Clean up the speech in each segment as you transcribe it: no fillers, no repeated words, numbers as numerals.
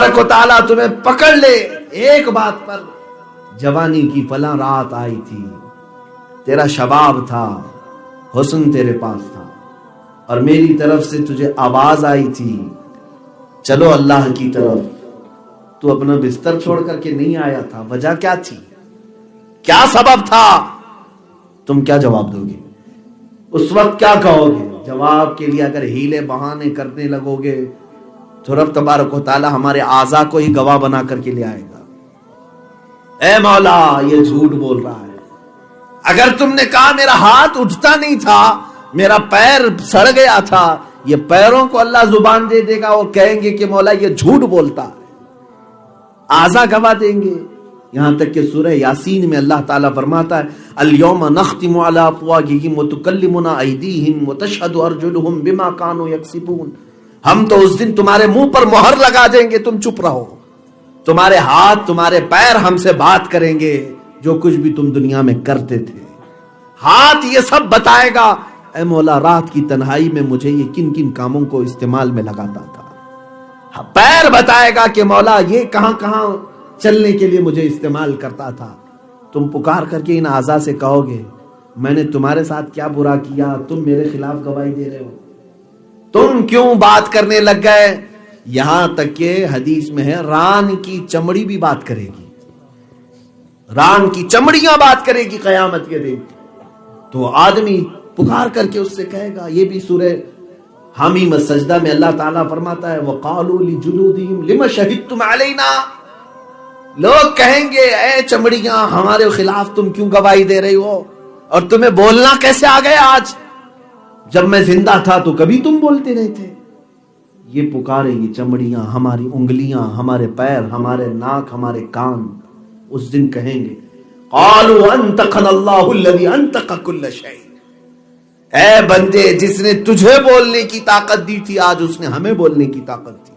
تبارک و تعالیٰ تمہیں پکڑ لے ایک بات پر، جوانی کی فلاں رات آئی تھی، تیرا شباب تھا، حسن تیرے پاس تھا، اور میری طرف سے تجھے آواز آئی تھی چلو اللہ کی طرف، تو اپنا بستر چھوڑ کر کے نہیں آیا تھا، وجہ کیا تھی؟ کیا سبب تھا؟ تم کیا جواب دو گے اس وقت؟ کیا کہو گے؟ جواب کے لیے اگر ہیلے بہانے کرنے لگو گے تو رب تبارک و تعالی ہمارے اعضاء کو ہی گواہ بنا کر کے لے آئے گا، اے مولا یہ جھوٹ بول رہا ہے۔ اگر تم نے کہا میرا ہاتھ اٹھتا نہیں تھا، میرا پیر سڑ گیا تھا، یہ پیروں کو اللہ زبان دے دے گا، وہ کہیں گے کہ مولا یہ جھوٹ بولتا ہے، اعضاء گواہ دیں گے۔ یہاں تک کہ سورہ یاسین میں اللہ تعالیٰ فرماتا ہے اليوم نختم على افواههم وتكلمنا ایدیہم وتشہد ارجلہم بما كانوا یکسبون، ہم تو اس دن تمہارے منہ پر مہر لگا دیں گے، تم چپ رہو، تمہارے ہاتھ تمہارے پیر ہم سے بات کریں گے جو کچھ بھی تم دنیا میں کرتے تھے۔ ہاتھ یہ سب بتائے گا اے مولا رات کی تنہائی میں مجھے یہ کن کن کاموں کو استعمال میں لگاتا تھا، پیر بتائے گا کہ مولا یہ کہاں کہاں چلنے کے لیے مجھے استعمال کرتا تھا۔ تم پکار کر کے ان اعضاء سے کہو گے میں نے تمہارے ساتھ کیا برا کیا، تم میرے خلاف گواہی دے رہے ہو، تم کیوں بات کرنے لگ گئے؟ یہاں تک کہ حدیث میں ہے ران کی چمڑی بھی بات کرے گی، ران کی چمڑیاں بات کرے گی قیامت کے دن۔ تو آدمی پکار کر کے اس سے کہے گا، یہ بھی سورہ حمیم السجدہ میں اللہ تعالیٰ فرماتا ہے وَقَالُوا لِجُلُودِهِمْ لِمَ شَهِدْتُمْ عَلَيْنَا، لوگ کہیں گے اے چمڑیاں ہمارے خلاف تم کیوں گواہی دے رہی ہو، اور تمہیں بولنا کیسے آ گیا آج؟ جب میں زندہ تھا تو کبھی تم بولتے نہیں تھے۔ یہ پکارے گی چمڑیاں، ہماری انگلیاں، ہمارے پیر، ہمارے ناک، ہمارے کان، اس دن کہیں گے قالوا انطقنا اللہ الذی انطق کل شیء، اے بندے جس نے تجھے بولنے کی طاقت دی تھی آج اس نے ہمیں بولنے کی طاقت دی،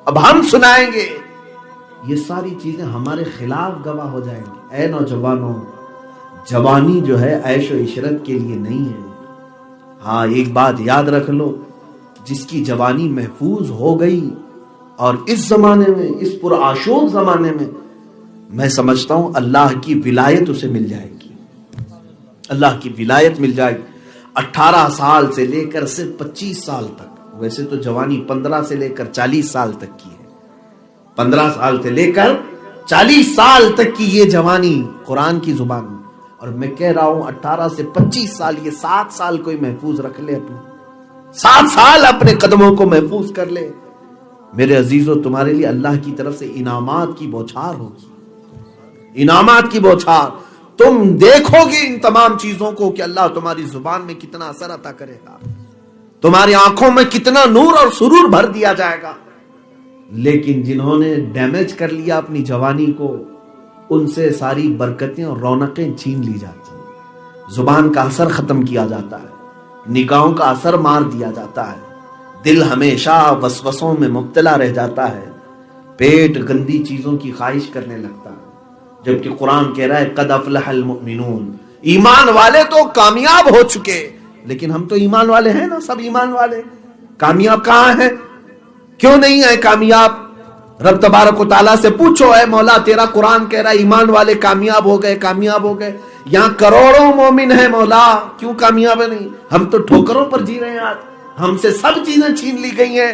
اب ہم سنائیں گے۔ یہ ساری چیزیں ہمارے خلاف گواہ ہو جائیں گی۔ اے نوجوانوں، جوانی جو ہے عیش و عشرت کے لیے نہیں ہے۔ ہاں ایک بات یاد رکھ لو، جس کی جوانی محفوظ ہو گئی اور اس زمانے میں، اس پرآشوب زمانے میں سمجھتا ہوں اللہ کی ولایت اسے مل جائے گی، اللہ کی ولایت مل جائے گی۔ 18 سال سے لے کر صرف 25 سال تک، ویسے تو جوانی 15 سے لے کر 40 سال تک کی ہے، 15 سال سے لے کر 40 سال تک کی یہ جوانی قرآن کی زبان میں، اور میں کہہ رہا ہوں 18 سے 25 سال، یہ 7 سال کوئی محفوظ رکھ لے، اپنے 7 سال اپنے قدموں کو محفوظ کر لے، میرے عزیزو تمہارے لیے اللہ کی طرف سے انعامات کی بوچھار ہوگی، انعامات کی بوچھار۔ تم دیکھو گے ان تمام چیزوں کو کہ اللہ تمہاری زبان میں کتنا اثر عطا کرے گا، تمہاری آنکھوں میں کتنا نور اور سرور بھر دیا جائے گا۔ لیکن جنہوں نے ڈیمیج کر لیا اپنی جوانی کو، ان سے ساری برکتیں اور رونقیں چھین لی جاتی ہیں، زبان کا اثر ختم کیا جاتا ہے، نگاہوں کا اثر مار دیا جاتا ہے، دل ہمیشہ وسوسوں میں مبتلا رہ جاتا ہے، پیٹ گندی چیزوں کی خواہش کرنے لگتا ہے، جبکہ قرآن کہہ رہا ہے قد افلح المؤمنون، ایمان والے تو کامیاب ہو چکے۔ لیکن ہم تو ایمان والے ہیں نا، سب ایمان والے، کامیاب کہاں ہیں؟ کیوں نہیں ہے کامیاب؟ رب تبارک و تعالیٰ سے پوچھو اے مولا تیرا قرآن کہہ رہا ہے ایمان والے کامیاب ہو گئے، کامیاب ہو گئے، یہاں کروڑوں مومن ہیں مولا، کیوں کامیاب نہیں؟ ہم تو ٹھوکروں پر جی رہے ہیں، آج ہم سے سب چیزیں چھین لی گئی ہیں،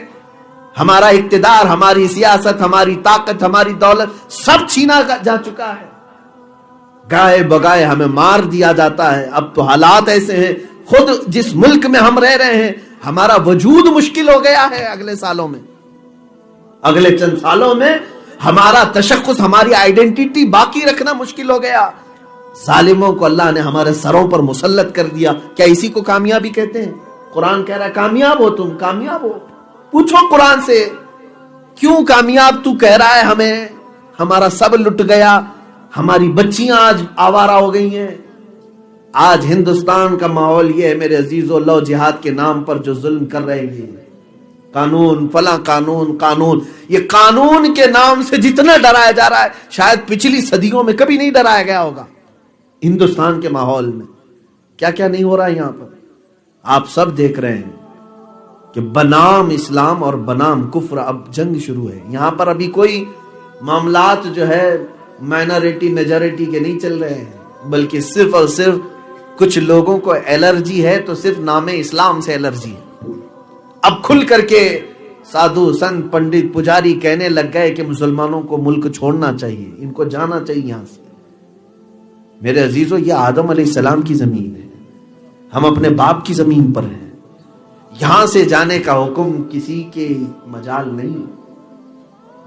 ہمارا اقتدار، ہماری سیاست، ہماری طاقت، ہماری دولت سب چھینا جا چکا ہے، گائے بگائے ہمیں مار دیا جاتا ہے۔ اب تو حالات ایسے ہیں، خود جس ملک میں ہم رہ رہے ہیں ہمارا وجود مشکل ہو گیا ہے، اگلے سالوں میں، اگلے چند سالوں میں ہمارا تشخص، ہماری آئیڈینٹی باقی رکھنا مشکل ہو گیا۔ ظالموں کو اللہ نے ہمارے سروں پر مسلط کر دیا، کیا اسی کو کامیابی کہتے ہیں؟ قرآن کہہ رہا ہے کامیاب ہو تم، کامیاب ہو۔ پوچھو قرآن سے کیوں کامیاب تو کہہ رہا ہے ہمیں؟ ہمارا سب لٹ گیا، ہماری بچیاں آج آوارہ ہو گئی ہیں۔ آج ہندوستان کا ماحول یہ ہے میرے عزیزو، لو جہاد کے نام پر جو ظلم کر رہے ہیں، قانون فلاں قانون، قانون، یہ قانون کے نام سے جتنا ڈرایا جا رہا ہے شاید پچھلی صدیوں میں کبھی نہیں ڈرایا گیا ہوگا۔ ہندوستان کے ماحول میں کیا کیا نہیں ہو رہا ہے یہاں پر، آپ سب دیکھ رہے ہیں۔ کہ بنام اسلام اور بنام کفر اب جنگ شروع ہے. یہاں پر ابھی کوئی معاملات جو ہے مائنورٹی میجورٹی کے نہیں چل رہے ہیں، بلکہ صرف اور صرف کچھ لوگوں کو الرجی ہے تو صرف نام اسلام سے الرجی ہے. اب کھل کر کے سادھو سنت پنڈت پجاری کہنے لگ گئے کہ مسلمانوں کو ملک چھوڑنا چاہیے، ان کو جانا چاہیے یہاں سے. میرے عزیزو، یہ آدم علیہ السلام کی زمین ہے، ہم اپنے باپ کی زمین پر ہیں. یہاں سے جانے کا حکم کسی کے مجال نہیں،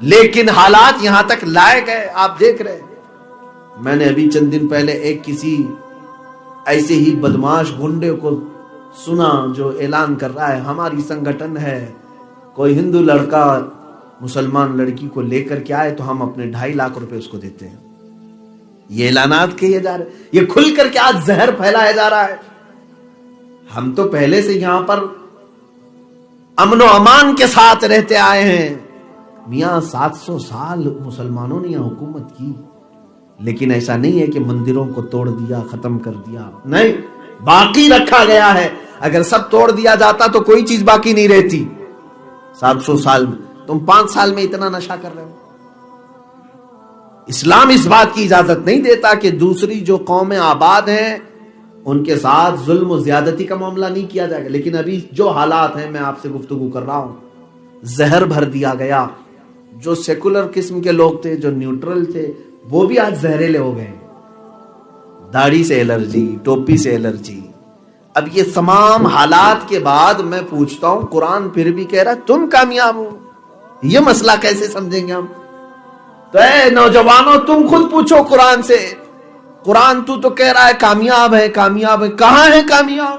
لیکن حالات یہاں تک لائے گئے. آپ دیکھ رہے ہیں، میں نے ابھی چند دن پہلے ایک کسی ایسے ہی بدماش گنڈے کو سنا جو اعلان کر رہا ہے ہماری سنگٹھن ہے، کوئی ہندو لڑکا مسلمان لڑکی کو لے کر کے آئے تو ہم اپنے 2.5 لاکھ روپے اس کو دیتے ہیں. یہ اعلانات کیے جا رہے ہیں، یہ کھل کر کے آج زہر پھیلایا جا رہا ہے. ہم تو پہلے سے یہاں پر امن و امان کے ساتھ رہتے آئے ہیں. میاں 700 سال مسلمانوں نے یہاں حکومت کی، لیکن ایسا نہیں ہے کہ مندروں کو توڑ دیا، ختم کر دیا. نہیں، باقی رکھا گیا ہے. اگر سب توڑ دیا جاتا تو کوئی چیز باقی نہیں رہتی. 700 سال میں تم 5 سال میں اتنا نشہ کر رہے ہو. اسلام اس بات کی اجازت نہیں دیتا کہ دوسری جو قومیں آباد ہیں ان کے ساتھ ظلم و زیادتی کا معاملہ نہیں کیا جائے گا. لیکن ابھی جو حالات ہیں، میں آپ سے گفتگو کر رہا ہوں، زہر بھر دیا گیا. جو سیکولر قسم کے لوگ تھے، جو نیوٹرل تھے، وہ بھی آج زہریلے ہو گئے. داڑھی سے الرجی، ٹوپی سے الرجی. اب یہ تمام حالات کے بعد میں پوچھتا ہوں، قرآن پھر بھی کہہ رہا ہے تم کامیاب ہو. یہ مسئلہ کیسے سمجھیں گے ہم؟ تو اے نوجوانوں، تم خود پوچھو قرآن سے. قرآن تو کہہ رہا ہے کامیاب ہے، کامیاب ہے. کہاں ہے کامیاب؟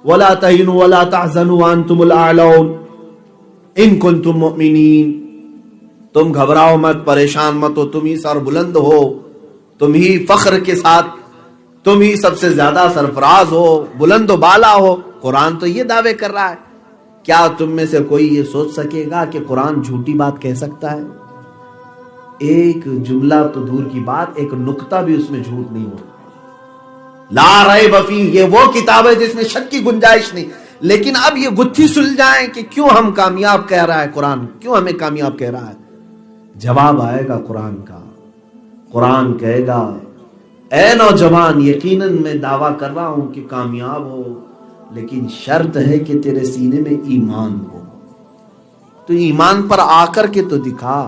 وَلَا تَهِنُوا وَلَا تَحْزَنُوا وَأَنْتُمُ الْأَعْلَوْنَ إِن كُنتُم مُؤْمِنِينَ. تم گھبراؤ مت، پریشان مت ہو، تم ہی سر بلند ہو، تم ہی فخر کے ساتھ، تم ہی سب سے زیادہ سرفراز ہو، بلند و بالا ہو. قرآن تو یہ دعوے کر رہا ہے. کیا تم میں سے کوئی یہ سوچ سکے گا کہ قرآن جھوٹی بات کہہ سکتا ہے؟ ایک جملہ تو دور کی بات، ایک نقطہ بھی اس میں جھوٹ نہیں ہوتا. لا ریب فیہ، یہ وہ کتاب ہے جس میں شک کی گنجائش نہیں. لیکن اب یہ گتھی سلجھائیں کہ کیوں ہم کامیاب کہہ رہا ہے قرآن، کیوں ہمیں کامیاب کہہ رہا ہے. جواب آئے گا قرآن کا. قرآن کہے گا اے نوجوان، یقیناً میں دعویٰ کر رہا ہوں کہ کامیاب ہو، لیکن شرط ہے کہ تیرے سینے میں ایمان ہو. تو ایمان پر آ کر کے تو دکھا.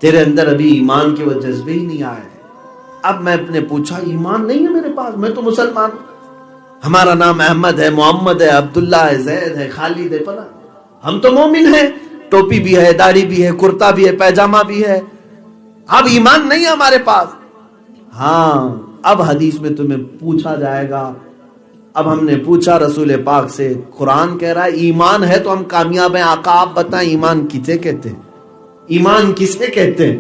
تیرے اندر ابھی ایمان کے وہ جذبے ہی نہیں آئے. اب میں نے پوچھا ایمان نہیں ہے میرے پاس، میں تو مسلمان ہوں، ہمارا نام احمد ہے، محمد ہے، عبداللہ ہے، زید ہے، خالد ہے، فلاں، ہم تو مومن ہیں، ٹوپی بھی ہے، داڑھی بھی ہے، کرتا بھی ہے، پیجامہ بھی ہے. اب ایمان نہیں ہے ہمارے پاس. ہاں، اب حدیث میں تمہیں پوچھا جائے گا. اب ہم نے پوچھا رسول پاک سے، قرآن کہہ رہا ہے ایمان ہے تو ہم کامیاب ہیں. آقا آپ بتائیں ایمان کسے کہتے ہیں؟ ایمان کسے کہتے ہیں؟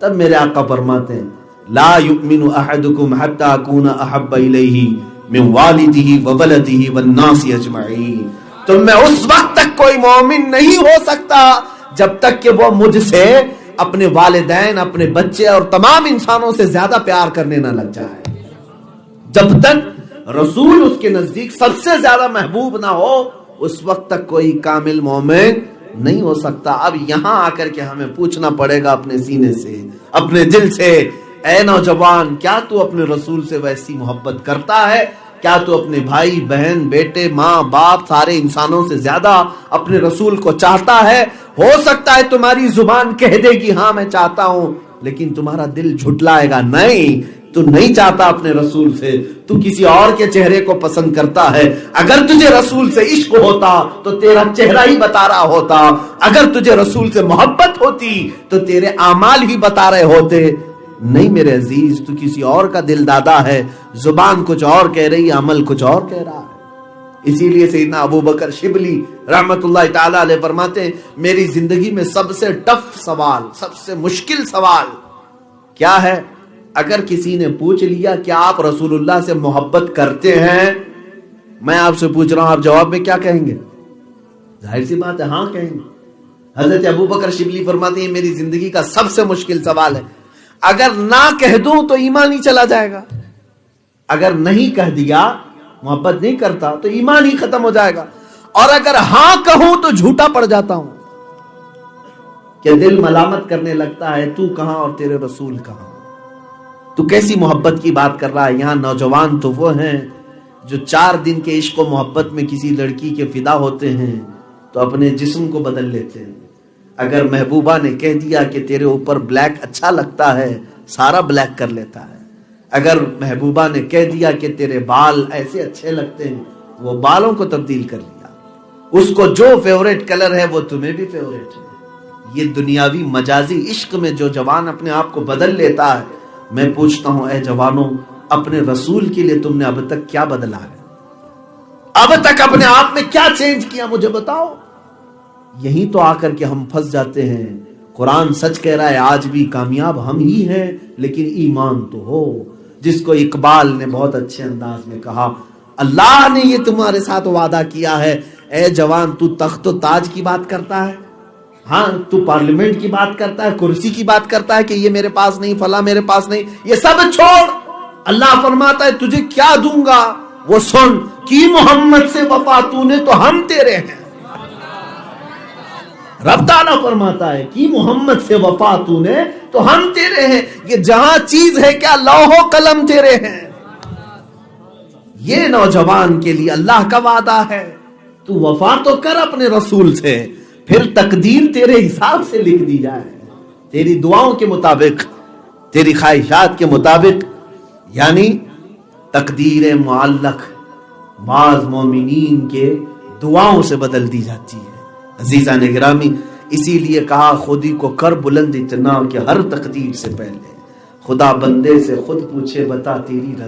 تب میرے آقا فرماتے ہیں لا یؤمن احدکم حتی اکون احب الیہ من والدہ وولدہ والناس اجمعین. تم میں اس وقت تک کوئی مومن نہیں ہو سکتا جب تک کہ وہ مجھ سے اپنے والدین، اپنے بچے اور تمام انسانوں سے زیادہ پیار کرنے نہ لگ جائے. جب تک رسول اس کے نزدیک سب سے زیادہ محبوب نہ ہو، اس وقت تک کوئی کامل مومن نہیں ہو سکتا. اب یہاں آ کر کے ہمیں پوچھنا پڑے گا اپنے سینے سے، اپنے دل سے، اے نوجوان، کیا تو اپنے رسول سے ویسی محبت کرتا ہے؟ کیا تو اپنے بھائی بہن، بیٹے، ماں باپ، سارے انسانوں سے زیادہ اپنے رسول کو چاہتا ہے؟ ہو سکتا ہے تمہاری زبان کہہ دے گی ہاں میں چاہتا ہوں، لیکن تمہارا دل جھٹلائے گا نہیں، تو نہیں چاہتا اپنے رسول سے، تو کسی اور کے چہرے کو پسند کرتا ہے. اگر تجھے رسول سے عشق ہوتا تو تیرا چہرہ ہی بتا رہا ہوتا. اگر تجھے رسول سے محبت ہوتی تو تیرے اعمال ہی بتا رہے ہوتے. نہیں میرے عزیز، تو کسی اور کا دل دادا ہے، زبان کچھ اور کہہ رہی، عمل کچھ اور کہہ رہا ہے. اسی لیے سیدنا ابو بکر شبلی رحمت اللہ تعالی علیہ فرماتے ہیں میری زندگی میں سب سے ٹف سوال، سب سے مشکل سوال کیا ہے؟ اگر کسی نے پوچھ لیا کہ آپ رسول اللہ سے محبت کرتے ہیں، میں آپ سے پوچھ رہا ہوں، آپ جواب میں کیا کہیں گے؟ ظاہر سی بات ہے ہاں کہیں گے. حضرت ابو بکر شبلی فرماتے ہیں میری زندگی کا سب سے مشکل سوال ہے. اگر نہ کہہ دوں تو ایمان ہی چلا جائے گا، اگر نہیں کہہ دیا، محبت نہیں کرتا، تو ایمان ہی ختم ہو جائے گا. اور اگر ہاں کہوں تو جھوٹا پڑ جاتا ہوں. کہ دل ملامت کرنے لگتا ہے تو کہاں اور تیرے رسول کہاں. تو کیسی محبت کی بات کر رہا ہے. یہاں نوجوان تو وہ ہیں جو 4 دن کے عشق و محبت میں کسی لڑکی کے فدا ہوتے ہیں تو اپنے جسم کو بدل لیتے ہیں. اگر محبوبہ نے کہہ دیا کہ تیرے اوپر بلیک اچھا لگتا ہے, سارا بلیک کر لیتا ہے. اگر محبوبہ نے کہہ دیا کہ تیرے بال ایسے اچھے لگتے ہیں, وہ بالوں کو تبدیل کر لیا. اس کو جو فیوریٹ کلر ہے وہ تمہیں بھی فیوریٹ ہے. یہ دنیاوی مجازی عشق میں جو جوان اپنے آپ کو بدل لیتا ہے, میں پوچھتا ہوں اے جوانوں, اپنے رسول کے لیے تم نے اب تک کیا بدلا ہے؟ اب تک اپنے آپ میں کیا چینج کیا, مجھے بتاؤ. یہی تو آ کر کے ہم پھنس جاتے ہیں. قرآن سچ کہہ رہا ہے, آج بھی کامیاب ہم ہی ہیں, لیکن ایمان تو ہو. جس کو اقبال نے بہت اچھے انداز میں کہا, اللہ نے یہ تمہارے ساتھ وعدہ کیا ہے, اے جوان تو تخت و تاج کی بات کرتا ہے, ہاں تو پارلیمنٹ کی بات کرتا ہے, کرسی کی بات کرتا ہے کہ یہ میرے پاس نہیں, فلاں میرے پاس نہیں. یہ سب چھوڑ, اللہ فرماتا ہے تجھے کیا دوں گا وہ سن. کی محمد سے وفا تو نے تو ہم تیرے ہیں. رب تعالیٰ فرماتا ہے کی محمد سے وفا تو نے تو ہم تیرے ہیں. یہ جہاں چیز ہے کیا لوح و قلم تیرے ہیں. یہ نوجوان کے لیے اللہ کا وعدہ ہے, تو وفا تو کر اپنے رسول سے, پھر تقدیر تیرے حساب سے لکھ دی جائے, تیری دعاؤں کے مطابق, تیری خواہشات کے مطابق. یعنی تقدیر معلق بعض مومنین کے دعاؤں سے بدل دی جاتی ہے. عزیزان گرامی, اسی لیے کہا خودی کو کر بلند اتنا کہ ہر تقدیر سے پہلے خدا بندے سے خود پوچھے بتا تیری رضا